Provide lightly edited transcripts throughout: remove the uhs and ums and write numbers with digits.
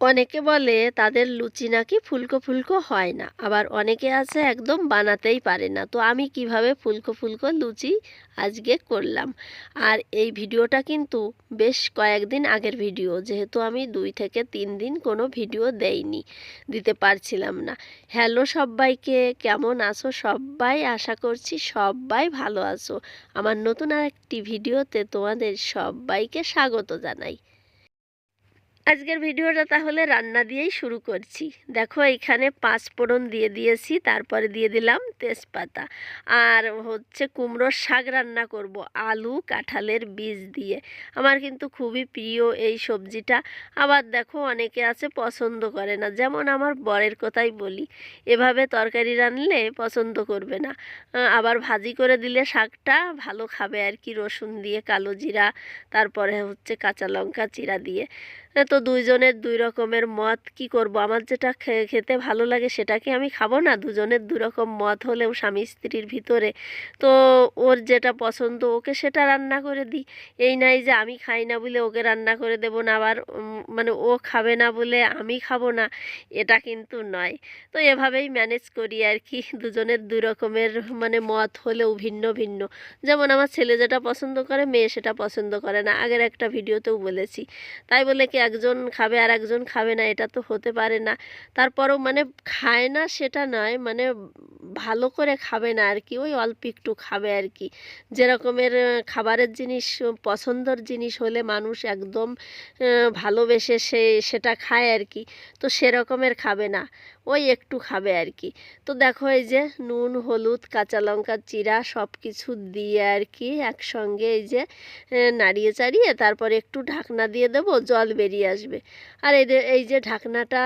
অনেকে বলে তাদের লুচি নাকি ফুলকো ফুলকো হয় না, আবার অনেকে আছে একদম বানাতেই পারে না। তো আমি কিভাবে ফুলকো ফুলকো লুচি আজকে করলাম। আর এই ভিডিওটা কিন্তু বেশ কয়েকদিন আগের ভিডিও, যেহেতু আমি 2 থেকে 3 দিন কোনো ভিডিও দিতে পারছিলাম না। হ্যালো সবাইকে, কেমন আছো সবাই? আশা করছি সবাই ভালো আছো। আমার নতুন আরেকটি ভিডিওতে তোমাদের সবাইকে স্বাগত জানাই। আজকের ভিডিওটা তাহলে রান্না দিয়েই শুরু করছি। দেখো এইখানে 5 ফোড়ন দিয়ে দিয়েছি, তারপরে দিয়ে দিলাম তেজপাতা। আর হচ্ছে কুমড়োর শাক রান্না করব আলু কাঁঠালের বীজ দিয়ে। আমার কিন্তু খুবই প্রিয় এই সবজিটা। আবার দেখো অনেকে আছে পছন্দ করে না, যেমন আমার বরের কথাই বলি, এভাবে তরকারি রানলে পছন্দ করবে না। আবার ভাজি করে দিলে শাকটা ভালো খাবে আর কি, রসুন দিয়ে, কালো জিরা, তারপরে হচ্ছে কাঁচা লঙ্কা চিরা দিয়ে। তো দুইজনের দুই রকমের মত, কি করব, আমার যেটা খেতে ভালো লাগে সেটাকে আমি খাবো না? দুজনের দু রকম মত হলেও স্বামী স্ত্রীর ভিতরে, তো ওর যেটা পছন্দ ওকে সেটা রান্না করে দিই। এই নাই যে আমি খাই না বলে ওকে রান্না করে দেব না, আবার মানে ও খাবে না বলে আমি খাবো না, এটা কিন্তু নয়। তো এভাবেই ম্যানেজ করি আর কি, দুজনের দুই রকমের মানে মত হলেও ভিন্ন ভিন্ন। যেমন আমার ছেলে যেটা পছন্দ করে মেয়ে সেটা পছন্দ করে না, আগের একটা ভিডিওতেও বলেছি। তাই বলে কি একজন খাবে আর একজন খাবে না, এটা তো হতে পারে না। তারপরেও মানে খায় না সেটা নয়, মানে ভালো করে খাবে না আর কি, ওই অল্প একটু খাবে আর কি। যেরকমের খাবারের জিনিস, পছন্দর জিনিস হলে মানুষ একদম ভালোবেসে সেটা খায় আর কি। তো সেরকমের খাবে না, ওই একটু খাবে আর কি। তো দেখো এই যে নুন হলুদ কাঁচা লঙ্কা চিরা সব কিছু দিয়ে আর কি একসঙ্গে এই যে নাড়িয়ে চাড়িয়ে তারপরে একটু ঢাকনা দিয়ে দেবো, জল বেরিয়ে আসবে। আর এই যে ঢাকনাটা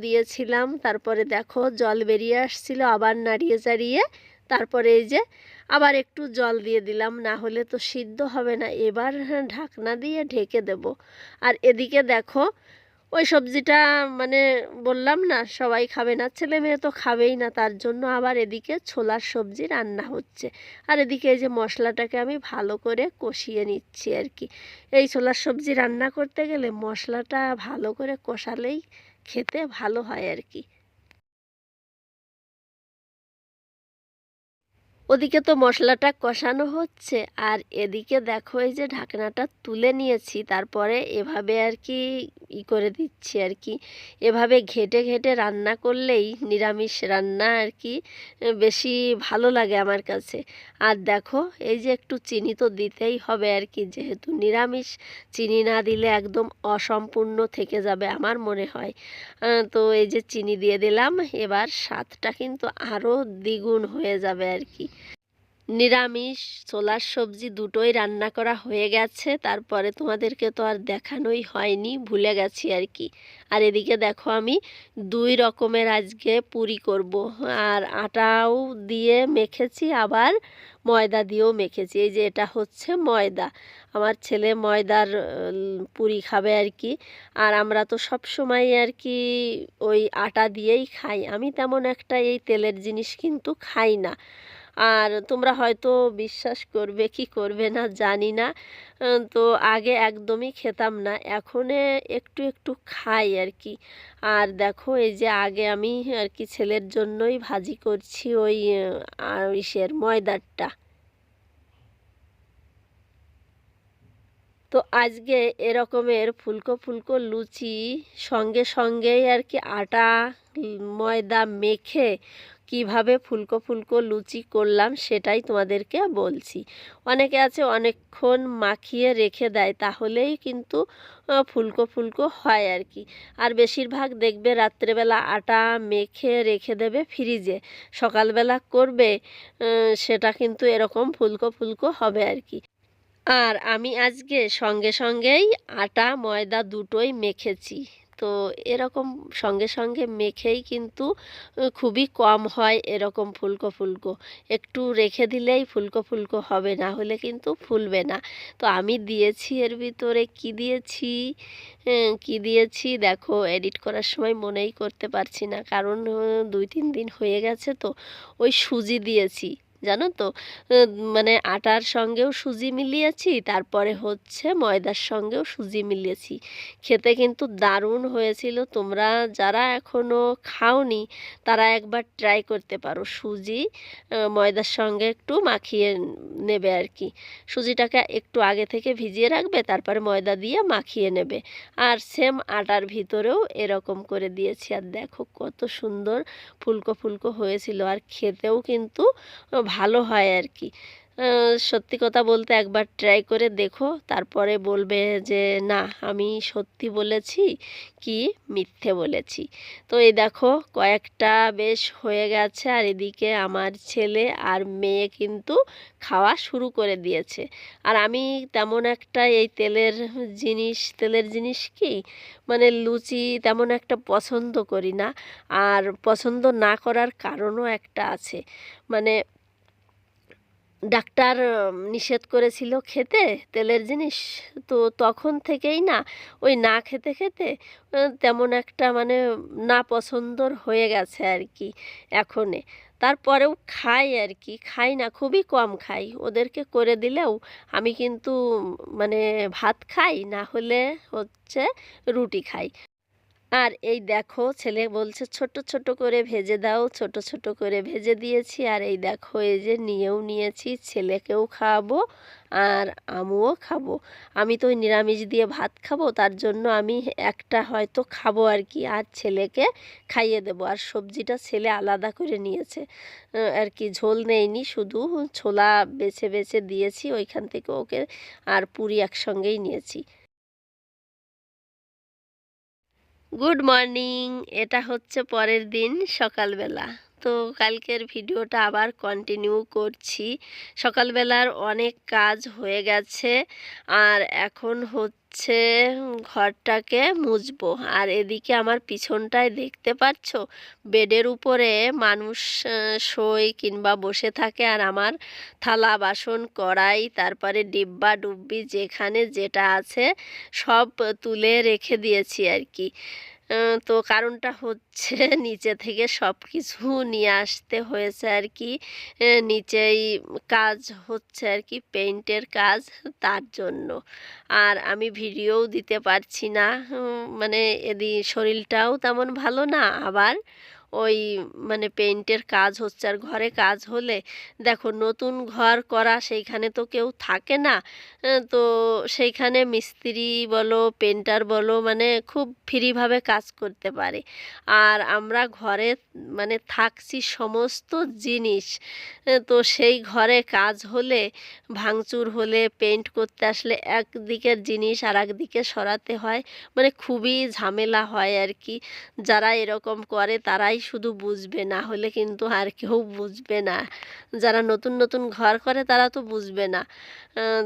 দিয়েছিলাম, তারপরে দেখো জল বেরিয়ে আসছিল, আবার নাড়িয়ে চাড়িয়ে তারপরে এই যে আবার একটু জল দিয়ে দিলাম, না হলে তো সিদ্ধ হবে না। এবার ঢাকনা দিয়ে ঢেকে দেব। আর এদিকে দেখো ওই সবজিটা মানে বললাম না সবাই খাবে না, ছেলে মেয়ে তো খাবেই না, তার জন্য আবার এদিকে ছোলার সবজি রান্না হচ্ছে। আর এদিকে এই যে মশলাটাকে আমি ভালো করে কষিয়ে নিচ্ছি আর কি। এই ছোলার সবজি রান্না করতে গেলে মশলাটা ভালো করে কষালেই খেতে ভালো হয় আর কি। ওদিকে তো মশলাটা কষানো হচ্ছে, আর এদিকে দেখো এই যে ঢাকনাটা তুলে নিয়েছি, তারপরে এভাবে আর কি করে দিচ্ছি আর কি। এভাবে ঘেটে ঘেটে রান্না করলেই নিরামিষ রান্না আর কি বেশি ভালো লাগে আমার কাছে। আর দেখো এই যে একটু চিনি তো দিতেই হবে আর কি, যেহেতু নিরামিষ, চিনি না দিলে একদম অসম্পূর্ণ থেকে যাবে আমার মনে হয়। তো এই যে চিনি দিয়ে দিলাম, এবার স্বাদটা কিন্তু আরও দ্বিগুণ হয়ে যাবে আর কি। নিরামিষ ছোলার সবজি দুটোই রান্না করা হয়ে গেছে, তারপরে তোমাদেরকে তো আর দেখানোই হয়নি, ভুলে গেছি আর কি। আর এদিকে দেখো আমি 2 রকমের আজকে পুরি করব। আর আটাও দিয়ে মেখেছি, আবার ময়দা দিয়েও মেখেছি। এই যে এটা হচ্ছে ময়দা, আমার ছেলে ময়দার পুরি খাবে আর কি। আর আমরা তো সব সময় আর কি ওই আটা দিয়েই খাই, আমি তেমন একটা এই তেলের জিনিস কিন্তু খাই না। আর তোমরা হয়তো বিশ্বাস করবে কি করবে না জানি না, তো আগে একদমই খেতাম না, এখন একটু একটু খাই আর কি। আর দেখো এই যে আগে আমি আর কি ছেলের জন্যই ভাজি করছি ওই ইসের ময়দারটা। তো আজকে এরকমের ফুলকো ফুলকো লুচি সঙ্গে সঙ্গেই আর কি আটা ময়দা মেখে কিভাবে ফুলকো ফুলকো লুচি করলাম সেটাই তোমাদেরকে বলছি। অনেকে আছে অনেকক্ষণ মাখিয়ে রেখে দেয়, তাহলেই কিন্তু ফুলকো ফুলকো হয় আর কি। আর বেশিরভাগ দেখবে রাত্রেবেলা আটা মেখে রেখে দেবে ফ্রিজে, সকালবেলা করবে সেটা কিন্তু এরকম ফুলকো ফুলকো হবে আর কি। আর আমি আজকে সঙ্গে সঙ্গেই আটা ময়দা দুটোই মেখেছি। তো এরকম সঙ্গে সঙ্গে মেখেই কিন্তু খুবই কম হয় এরকম ফুলকো ফুলকো, একটু রেখে দিলেই ফুলকো ফুলকো হবে, না হলে কিন্তু ফুলবে না। তো আমি দিয়েছি এর ভিতরে কি দিয়েছি, কি দিয়েছি দেখো, এডিট করার সময় মনেই করতে পারছি না, কারণ 2-3 দিন হয়ে গেছে তো। ওই সুজি দিয়েছি, জানো তো। মানে আটার সঙ্গেও সুজি মিলিয়েছি, তারপরে হচ্ছে ময়দার সঙ্গেও সুজি মিলিয়েছি। খেতে কিন্তু দারুণ হয়েছিল। তোমরা যারা এখনও খাওনি তারা একবার ট্রাই করতে পারো। সুজি ময়দার সঙ্গে একটু মাখিয়ে নেবে আর কি। সুজিটাকে একটু আগে থেকে ভিজিয়ে রাখবে, তারপরে ময়দা দিয়ে মাখিয়ে নেবে। আর সেম আটার ভিতরেও এরকম করে দিয়েছি। আর দেখো কত সুন্দর ফুলকো ফুলকো হয়েছিল, আর খেতেও কিন্তু ভালো হয় আর কি। সত্যি কথা বলতে একবার ট্রাই করে দেখো, তারপরে বলবে যে না আমি সত্যি বলেছি কি মিথ্যে বলেছি। তো এই দেখো কয়েকটা বেশ হয়ে গেছে, আর এদিকে আমার ছেলে আর মেয়ে কিন্তু খাওয়া শুরু করে দিয়েছে। আর আমি তেমন একটা এই তেলের জিনিস কি মানে লুচি তেমন একটা পছন্দ করি না। আর পছন্দ না করার কারণও একটা আছে। মানে ডাক্তার নিষেধ করেছিল খেতে তেলের জিনিস। তো তখন থেকেই না ওই না খেতে খেতে তেমন একটা মানে না পছন্দর হয়ে গেছে আর কি এখনে। তারপরেও খাই আর কি, খাই না, খুবই কম খাই। ওদেরকে করে দিলেও আমি কিন্তু মানে ভাত খাই, না হলে হচ্ছে রুটি খাই। আর এই দেখো ছেলে বলছে ছোট ছোট করে ভেজে দাও, ছোট ছোট করে ভেজে দিয়েছি। আর এই দেখো এই যে নিয়েও নিয়েছি, ছেলেকেও খাওয়াবো আর আমিও খাবো। আমি তো ওই নিরামিষ দিয়ে ভাত খাবো, তার জন্য আমি একটা হয়তো খাবো আর কি, আর ছেলেকে খাইয়ে দেবো। আর সবজিটা ছেলে আলাদা করে নিয়েছে আর কি, ঝোল নেয়নি, শুধু ছোলা বেছে বেছে দিয়েছি ওইখান থেকে ওকে, আর পুরি একসঙ্গেই নিয়েছি। Good morning. এটা হচ্ছে পরের দিন সকালবেলা। তো কালকের ভিডিওটা আবার কন্টিনিউ করছি। সকালবেলার অনেক কাজ হয়ে গেছে, আর এখন হচ্ছে ঘরটাকে মুছবো। আর এদিকে আমার পিছনটায় দেখতে পাচ্ছ বেডের উপরে মানুষ শোয় কিংবা বসে থাকে, আর আমার থালা বাসন কড়াই তারপরে ডিব্বা ডুব্বি যেখানে যেটা আছে সব তুলে রেখে দিয়েছি আর কি। তো কারণটা হচ্ছে নিচে থেকে সব কিছু নিয়ে আসতে হয়েছে আর কি। নিচেই কাজ হচ্ছে আর কি, পেইন্টের কাজ, তার জন্য। আর আমি ভিডিওও দিতে পারছি না, মানে শরীরটাও তেমন ভালো না, আবার ওই মানে পেইন্টের কাজ হচ্ছে। আর ঘরে কাজ হলে দেখো নতুন ঘর করা, সেইখানে তো কেউ থাকে না। তো সেইখানে মিস্ত্রি বলো পেন্টার বলো মানে খুব ফ্রিভাবে কাজ করতে পারে। আর আমরা ঘরে মানে থাকছি সমস্ত জিনিস, তো সেই ঘরে কাজ হলে ভাঙচুর হলে পেন্ট করতে আসলে একদিকের জিনিস আর একদিকে সরাতে হয়, মানে খুবই ঝামেলা হয় আর কি। যারা এরকম করে তারাই শুধু বুঝবে, না হলে কিন্তু আর কেউ বুঝবে না। যারা নতুন নতুন ঘর করে তারা তো বুঝবে না।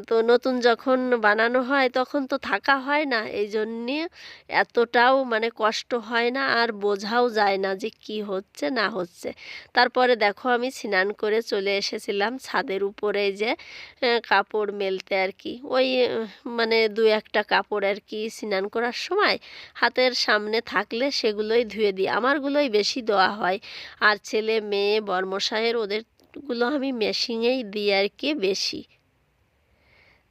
তো নতুন যখন বানানো হয় তখন তো থাকা হয় না, এই জন্যে এতটাও মানে কষ্ট হয় না, আর বোঝাও যায় না যে কি হচ্ছে না হচ্ছে। তারপরে দেখো আমি স্নান করে চলে এসেছিলাম ছাদের উপরে, যে কাপড় মেলতে আর কি। ওই মানে দু একটা কাপড় আর কি স্নান করার সময় হাতের সামনে থাকলে সেগুলোই ধুয়ে দিই, আমারগুলোই বেশি দেওয়া হয়। আর ছেলে মেয়ে বর্মশায়ের ওদেরগুলো আমি মেশিনেই দিই আর কি বেশি।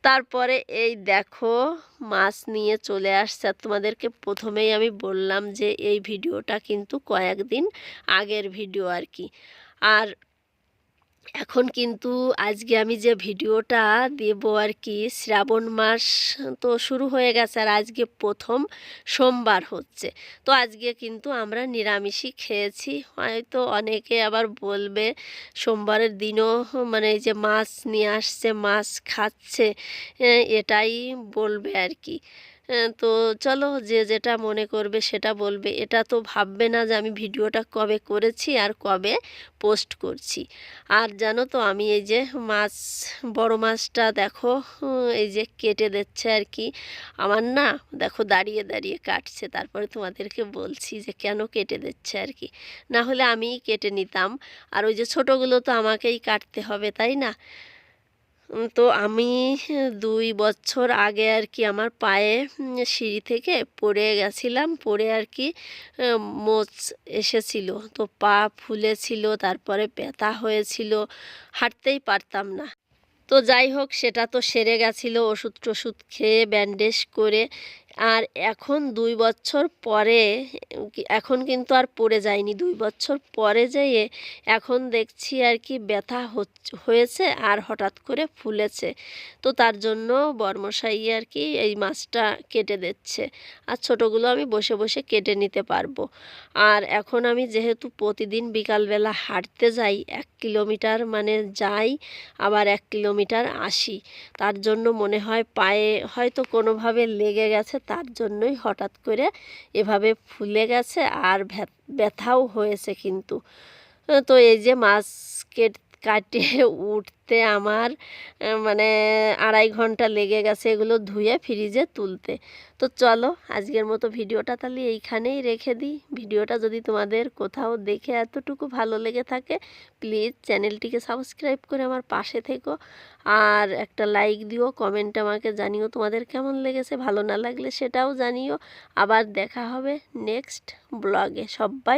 তারপরে এই দেখো মাছ নিয়ে চলে আসছে। আর তোমাদেরকে প্রথমেই আমি বললাম যে এই ভিডিওটা কিন্তু কয়েকদিন আগের ভিডিও আর কি। আর এখন কিন্তু আজকে আমি যে ভিডিওটা দেব আর কি, শ্রাবণ মাস তো শুরু হয়ে গেছে, আর আজকে প্রথম সোমবার হচ্ছে। তো আজকে কিন্তু আমরা নিরামিষই খেয়েছি। হয়তো অনেকে আবার বলবে সোমবারের দিনও মানে এই যে মাছ নিয়ে আসছে মাছ খাচ্ছে, এটাই বলবে আর কি। তো চলো যে যেটা মনে করবে সেটা বলবে, এটা তো ভাববে না যে আমি ভিডিওটা কবে করেছি আর কবে পোস্ট করছি। আর জানো তো আমি এই যে মাছ, বড় মাছটা দেখো এই যে কেটে দিচ্ছে আর কি। আমার না দেখো দাঁড়িয়ে দাঁড়িয়ে কাটছে, তারপরে তোমাদেরকে বলছি যে কেন কেটে দিচ্ছে আর কি, না হলে আমিই কেটে নিতাম। আর ওই যে ছোটোগুলো তো আমাকেই কাটতে হবে, তাই না? তো আমি 2 বছর আগে আর কি আমার পায়ে সিঁড়ি থেকে পড়ে গেছিলাম, পড়ে আর কি মোচ এসেছিল, তো পা ফুলেছিল, তারপরে ব্যথা হয়েছিল, হাঁটতেই পারতাম না। তো যাই হোক, সেটা তো সেরে গেছিলো ওষুধ টষুধ খেয়ে ব্যান্ডেজ করে। আর এখন 2 বছর পরে এখন কিন্তু আর পড়ে যায়নি, 2 বছর পরে যেয়ে এখন দেখছি আর কি ব্যথা হয়েছে আর হঠাৎ করে ফুলেছে। তো তার জন্য বর্মশাই আর কি এই মাছটা কেটে দিচ্ছে, আর ছোটোগুলো আমি বসে বসে কেটে নিতে পারবো। আর এখন আমি যেহেতু প্রতিদিন বিকালবেলা হাঁটতে যাই, 1 কিলোমিটার মানে যাই আবার 1 কিলোমিটার আসি, তার জন্য মনে হয় পায়ে হয়তো কোনোভাবে লেগে গেছে, তার জন্যই হঠাৎ করে এভাবে ফুলে গেছে আর ব্যথাও হয়েছে কিন্তু। তো এই যে মাছ কাটে উঠতে আমার মানে 2.5 ঘন্টা লেগে গেছে এগুলো ধুয়ে ফ্রিজে তুলতে। তো চলো আজকের মতো ভিডিওটা তাহলে এইখানেই রেখে দিই। ভিডিওটা যদি তোমাদের কোথাও দেখে এতটুকু ভালো লেগে থাকে, প্লিজ চ্যানেলটিকে সাবস্ক্রাইব করে আমার পাশে থেকো, আর একটা লাইক দিও, কমেন্টে আমাকে জানিও তোমাদের কেমন লেগেছে, ভালো না লাগলে সেটাও জানিও। আবার দেখা হবে নেক্সট ব্লগে। সবাই